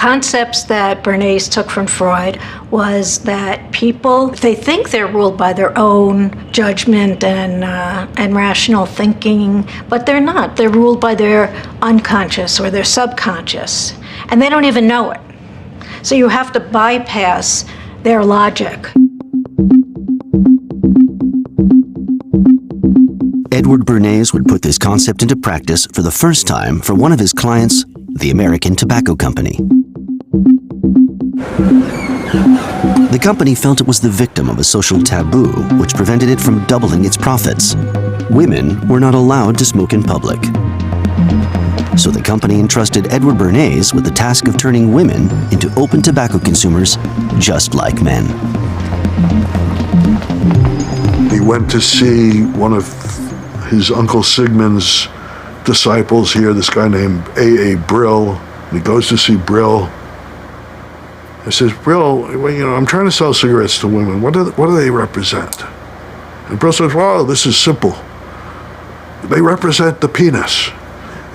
concepts that Bernays took from Freud was that people, they think they're ruled by their own judgment and rational thinking, but they're not. They're ruled by their unconscious or their subconscious, and they don't even know it. So you have to bypass their logic. Edward Bernays would put this concept into practice for the first time for one of his clients, the American Tobacco Company. The company felt it was the victim of a social taboo which prevented it from doubling its profits. Women were not allowed to smoke in public. So the company entrusted Edward Bernays with the task of turning women into open tobacco consumers just like men. He went to see one of his Uncle Sigmund's disciples here, this guy named A.A. Brill. He goes to see Brill. He says, Brill, well, you know, I'm trying to sell cigarettes to women. What do they represent? And Brill says, well, this is simple. They represent the penis.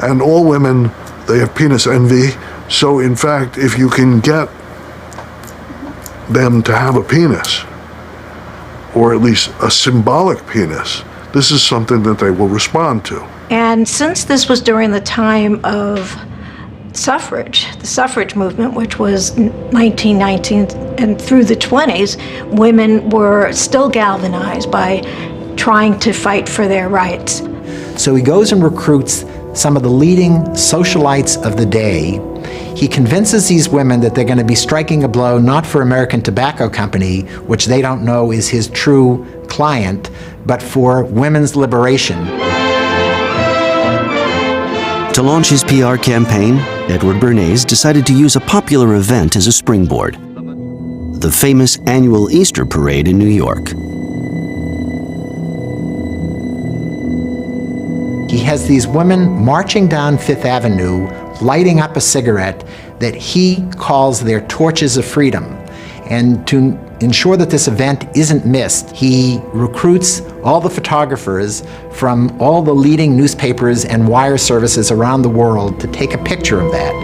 And all women, they have penis envy. So in fact, if you can get them to have a penis, or at least a symbolic penis, this is something that they will respond to. And since this was during the time of suffrage, the suffrage movement, which was 1919 and through the 20s, women were still galvanized by trying to fight for their rights. So he goes and recruits some of the leading socialites of the day. He convinces these women that they're going to be striking a blow not for American Tobacco Company, which they don't know is his true client, but for women's liberation. To launch his PR campaign, Edward Bernays decided to use a popular event as a springboard: the famous annual Easter parade in New York. He has these women marching down Fifth Avenue, lighting up a cigarette that he calls their torches of freedom. And to ensure that this event isn't missed, he recruits all the photographers from all the leading newspapers and wire services around the world to take a picture of that.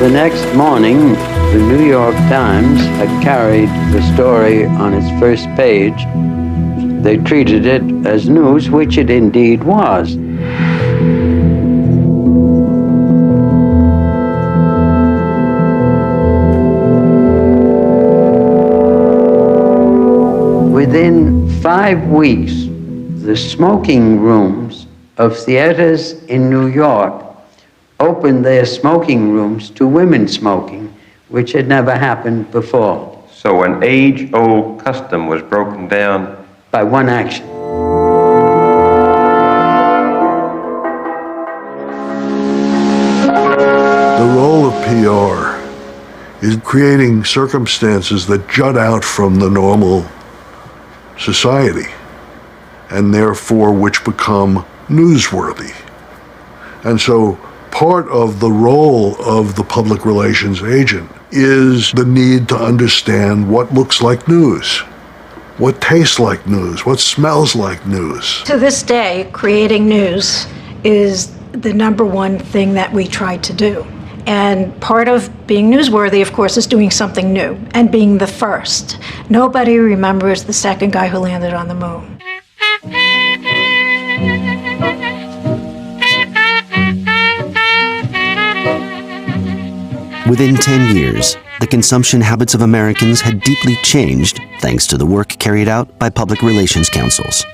The next morning, the New York Times had carried the story on its first page. They treated it as news, which it indeed was. Within 5 weeks, the smoking rooms of theaters in New York opened their smoking rooms to women smoking, which had never happened before. So an age-old custom was broken down by one action. The role of PR is creating circumstances that jut out from the normal society, and therefore which become newsworthy. And so part of the role of the public relations agent is the need to understand what looks like news, what tastes like news, what smells like news. To this day, creating news is the number one thing that we try to do. And part of being newsworthy, of course, is doing something new and being the first. Nobody remembers the second guy who landed on the moon. Within 10 years, the consumption habits of Americans had deeply changed thanks to the work carried out by public relations councils.